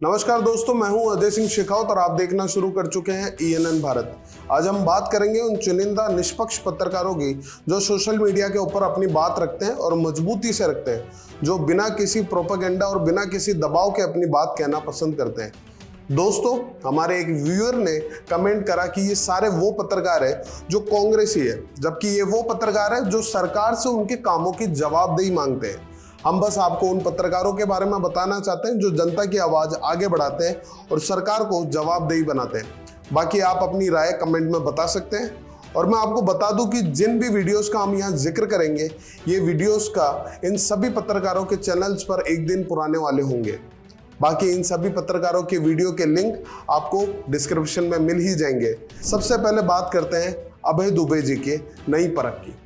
नमस्कार दोस्तों, मैं हूं अजय सिंह शेखावत और आप देखना शुरू कर चुके हैं ENN भारत। आज हम बात करेंगे उन चुनिंदा निष्पक्ष पत्रकारों की जो सोशल मीडिया के ऊपर अपनी बात रखते हैं और मजबूती से रखते हैं, जो बिना किसी प्रोपेगेंडा और बिना किसी दबाव के अपनी बात कहना पसंद करते हैं। दोस्तों, हमारे एक व्यूअर ने कमेंट करा कि ये सारे वो पत्रकार है जो कांग्रेसी है, जबकि ये वो पत्रकार है जो सरकार से उनके कामों की जवाबदेही मांगते हैं। हम बस आपको उन पत्रकारों के बारे में बताना चाहते हैं जो जनता की आवाज आगे बढ़ाते हैं और सरकार को जवाबदेही बनाते हैं। बाकी आप अपनी राय कमेंट में बता सकते हैं। और मैं आपको बता दूं कि जिन भी वीडियोस का हम यहाँ जिक्र करेंगे, ये वीडियोस का इन सभी पत्रकारों के चैनल्स पर एक दिन पुराने वाले होंगे। बाकी इन सभी पत्रकारों के वीडियो के लिंक आपको डिस्क्रिप्शन में मिल ही जाएंगे। सबसे पहले बात करते हैं अभय दुबे जी के नई परख की।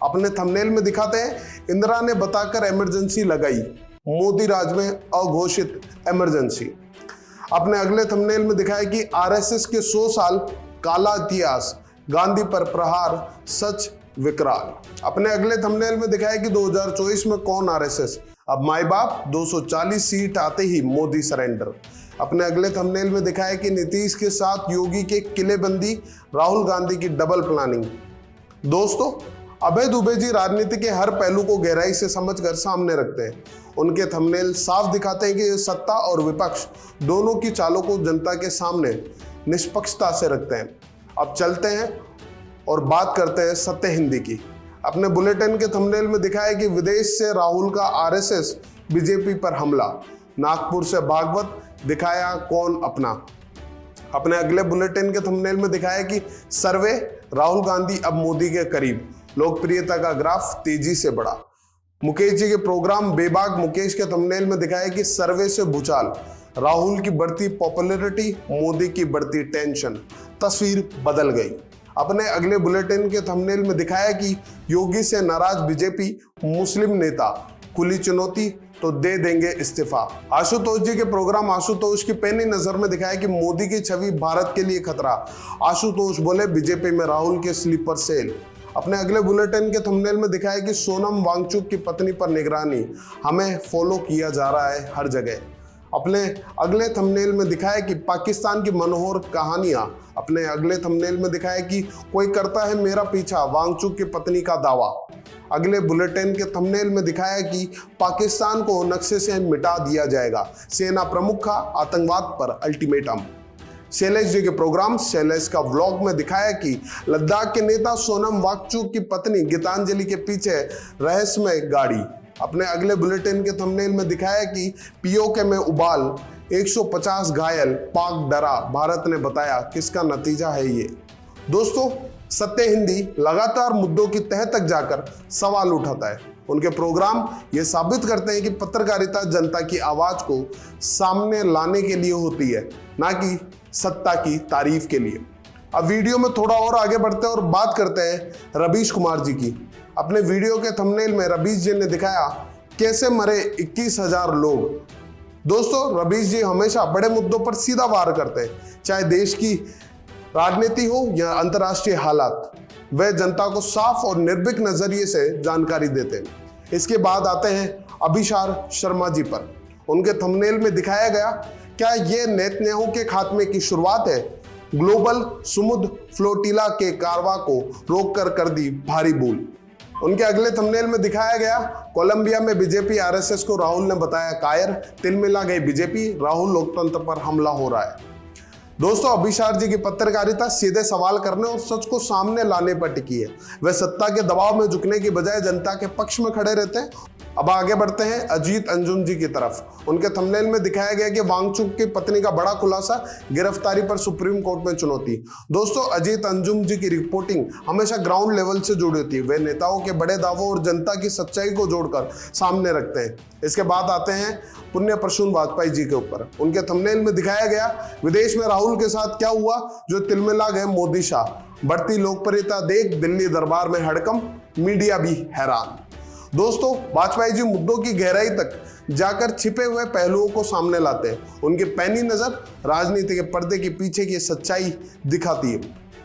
अपने थंबनेल में दिखाते हैं, इंदिरा ने बताकर इमरजेंसी लगाई, मोदी राज में अघोषित इमरजेंसी। अपने अगले थंबनेल में दिखाया कि आरएसएस के 100 साल काला इतिहास, गांधी पर प्रहार, सच विकराल। अपने अगले थंबनेल में दिखाया कि 2024 में कौन आरएसएस, अब माई बाप 240 सीट आते ही मोदी सरेंडर। अपने अगले थंबनेल में दिखाया कि नीतीश के साथ योगी के किलेबंदी, राहुल गांधी की डबल प्लानिंग। दोस्तों, अभय दुबे जी राजनीति के हर पहलू को गहराई से समझकर सामने रखते हैं। उनके थंबनेल साफ दिखाते हैं कि सत्ता और विपक्ष दोनों की चालों को जनता के सामने निष्पक्षता से रखते हैं। अब चलते हैं और बात करते हैं सत्य हिंदी की। अपने बुलेटिन के थंबनेल में दिखाया कि विदेश से राहुल का आरएसएस बीजेपी पर हमला, नागपुर से भागवत दिखाया कौन अपना। अपने अगले बुलेटिन के थंबनेल में दिखाया कि सर्वे, राहुल गांधी अब मोदी के करीब, लोकप्रियता का ग्राफ तेजी से बढ़ा। मुकेश जी के प्रोग्राम बेबाक मुकेश के थंबनेल में दिखाया कि सर्वे से भूचाल, राहुल की बढ़ती पॉपुलैरिटी, मोदी की बढ़ती टेंशन, तस्वीर बदल गई। अपने अगले बुलेटिन के थंबनेल में दिखाया कि योगी से नाराज बीजेपी, मुस्लिम नेता, खुली चुनौती तो दे देंगे इस्तीफा। आशुतोष जी के प्रोग्राम आशुतोष की पैनी नजर में दिखाया कि मोदी की छवि भारत के लिए खतरा, आशुतोष बोले बीजेपी में राहुल के स्लीपर सेल। अपने अगले बुलेटिन के थंबनेल में दिखाया कि सोनम वांगचुक की पत्नी पर निगरानी, हमें फॉलो किया जा रहा है हर जगह। अपने अगले थंबनेल में दिखाया कि पाकिस्तान की मनोहर कहानियां। अपने अगले थंबनेल में दिखाया कि कोई करता है मेरा पीछा, वांगचुक की पत्नी का दावा। अगले बुलेटिन के थंबनेल में दिखाया कि पाकिस्तान को नक्शे से मिटा दिया जाएगा, सेना प्रमुख का आतंकवाद पर अल्टीमेटम। शैलेश जी के प्रोग्राम शैलेश का व्लॉग में दिखाया कि लद्दाख के नेता सोनम वांगचुक की पत्नी गीतांजलि के पीछे रहस्यमय गाड़ी। अपने अगले बुलेटिन के थंबनेल में दिखाया कि पीओके में उबाल, 150 घायल, पाक डरा, भारत ने बताया किसका नतीजा है ये। दोस्तों, सत्य हिंदी लगातार मुद्दों की तह तक जाकर सवाल उठाता है। उनके प्रोग्राम ये साबित करते हैं कि पत्रकारिता जनता की आवाज को सामने लाने के लिए होती है, ना कि सत्ता की तारीफ के लिए। अब वीडियो में थोड़ा और आगे बढ़ते हैं और बात करते हैं रवीश कुमार जी की। अपने वीडियो के थंबनेल में रवीश जी ने दिखाया कैसे मरे 21,000 लोग। दोस्तों, रवीश जी हमेशा बड़े मुद्दों पर सीधा वार करते हैं, चाहे देश की राजनीति हो या अंतर्राष्ट्रीय हालात। वह जनता को साफ और निर्भीक नजरिए से जानकारी देते हैं। इसके बाद आते हैं अभिसार शर्मा जी पर। उनके थंबनेल में दिखाया गया, क्या ये नेतन्याहू के खात्मे की शुरुआत है? ग्लोबल समुद्र फ्लोटिला के कारवा को रोककर कर दी भारी भूल। उनके अगले थंबनेल में दिखाया गया, कोलंबिया में बीजेपी आरएसएस को राहुल ने बताया कायर, तिलमिला गई बीजेपी, राहुल लोकतंत्र पर हमला हो रहा है। दोस्तों, अभिसार जी की पत्रकारिता सीधे सवाल करने और सच को सामने लाने पर टिकी है। वे सत्ता के दबाव में झुकने की बजाय जनता के पक्ष में खड़े रहते हैं। अब आगे बढ़ते हैं अजीत अंजुम जी की तरफ। उनके थंबनेल में दिखाया गया कि वांगचुक की पत्नी का बड़ा खुलासा, गिरफ्तारी पर सुप्रीम कोर्ट में चुनौती। दोस्तों, अजीत अंजुम जी की रिपोर्टिंग हमेशा ग्राउंड लेवल से जुड़ी होती है। वे नेताओं के बड़े दावों और जनता की सच्चाई को जोड़कर सामने रखते हैं। इसके बाद आते हैं पुण्य प्रसून वाजपेयी जी के ऊपर। उनके थंबनेल में दिखाया गया, विदेश में राहुल के साथ क्या हुआ जो तिलमिला गए मोदी शाह, बढ़ती लोकप्रियता देख दिल्ली दरबार में हड़कंप, मीडिया भी हैरान। दोस्तों, वाजपेयी जी मुद्दों की गहराई तक जाकर छिपे हुए पहलुओं को सामने लाते हैं। उनकी पैनी नजर राजनीति के पर्दे के पीछे की सच्चाई दिखाती है।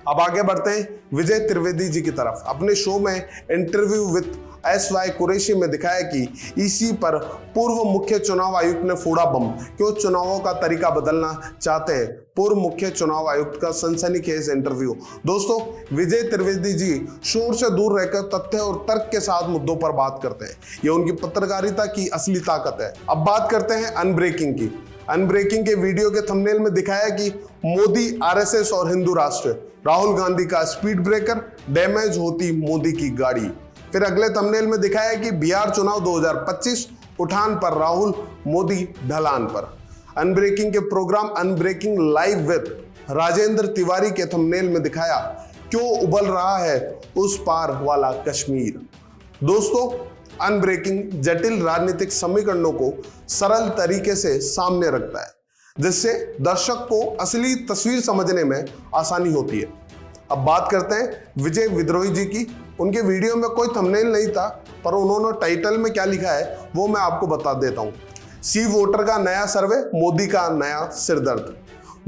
अब आगे बढ़ते हैं विजय त्रिवेदी जी की तरफ। अपने शो में इंटरव्यू विद SY कुरैशी में दिखाया कि ईसी पर पूर्व मुख्य चुनाव आयुक्त ने फोड़ा बम, क्यों चुनावों का तरीका बदलना चाहते हैं। पूर्व मुख्य चुनाव आयुक्त का सनसनीखेज इंटरव्यू। दोस्तों, विजय त्रिवेदी जी शोर से दूर रहकर तथ्य और तर्क के साथ मुद्दों पर बात करते हैं। ये उनकी पत्रकारिता की असली ताकत है। अब बात करते हैं अनब्रेकिंग की। अनब्रेकिंग के वीडियो के थंबनेल में दिखाया कि मोदी RSS और हिंदू राष्ट्र, राहुल गांधी का स्पीड ब्रेकर, डैमेज होती मोदी की गाड़ी। फिर अगले थंबनेल में दिखाया कि बिहार चुनाव 2025, उठान पर राहुल, मोदी ढलान पर। अनब्रेकिंग के programme unbreaking live with Rajendra Tiwari के थंबनेल में दिखाया क्यों उबल रहा है उस पार वाला कश्मीर। दोस्तों, अनब्रेकिंग जटिल राजनीतिक समीकरणों को सरल तरीके से सामने रखता है, जिससे दर्शक को असली तस्वीर समझने में आसानी होती है। अब बात करते हैं विजय विद्रोही जी की। उनके वीडियो में कोई थंबनेल नहीं था, पर उन्होंने टाइटल में क्या लिखा है वो मैं आपको बता देता हूं। सी वोटर का नया सर्वे, मोदी का नया सिरदर्द।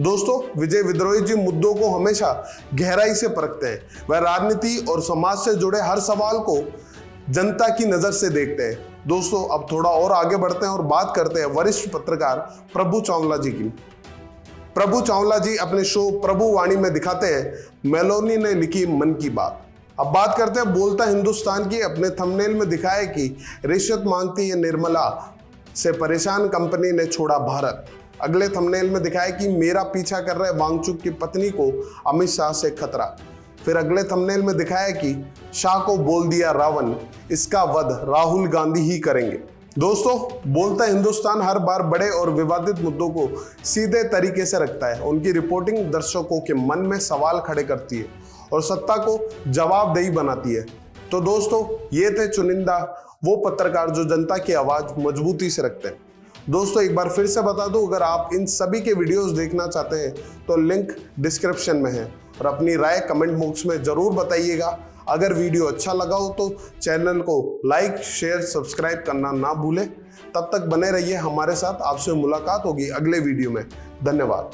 दोस्तों, विजय विद्रोही जी मुद्दों को हमेशा गहराई से परखते हैं। वह राजनीति और समाज से जुड़े हर सवाल को जनता की नजर से देखते हैं। दोस्तों, अब थोड़ा और आगे बढ़ते हैं और बात करते हैं वरिष्ठ पत्रकार प्रभु चावला जी की। प्रभु चावला जी अपने शो प्रभु वाणी में दिखाते हैं मेलोनी ने लिखी मन की बात। अब बात करते हैं बोलता हिंदुस्तान की। अपने थंबनेल में दिखाया कि रिश्वत मांगती है निर्मला से परेशान कंपनी ने छोड़ा भारत। अगले थंबनेल में दिखाया कि मेरा पीछा कर रहे वांगचुक की पत्नी को अमित शाह से खतरा। फिर अगले थंबनेल में दिखाया कि शाह को बोल दिया रावण, इसका वध राहुल गांधी ही करेंगे। दोस्तों, बोलता हिंदुस्तान हर बार बड़े और विवादित मुद्दों को सीधे तरीके से रखता है। उनकी रिपोर्टिंग दर्शकों के मन में सवाल खड़े करती है और सत्ता को जवाबदेही बनाती है। तो दोस्तों, ये थे चुनिंदा वो पत्रकार जो जनता की आवाज मजबूती से रखते हैं। दोस्तों, एक बार फिर से बता दूं, अगर आप इन सभी के वीडियोस देखना चाहते हैं तो लिंक डिस्क्रिप्शन में है, और अपनी राय कमेंट बॉक्स में जरूर बताइएगा। अगर वीडियो अच्छा लगा हो तो चैनल को लाइक, शेयर, सब्सक्राइब करना ना भूलें। तब तक बने रहिए हमारे साथ। आपसे मुलाकात होगी अगले वीडियो में। धन्यवाद।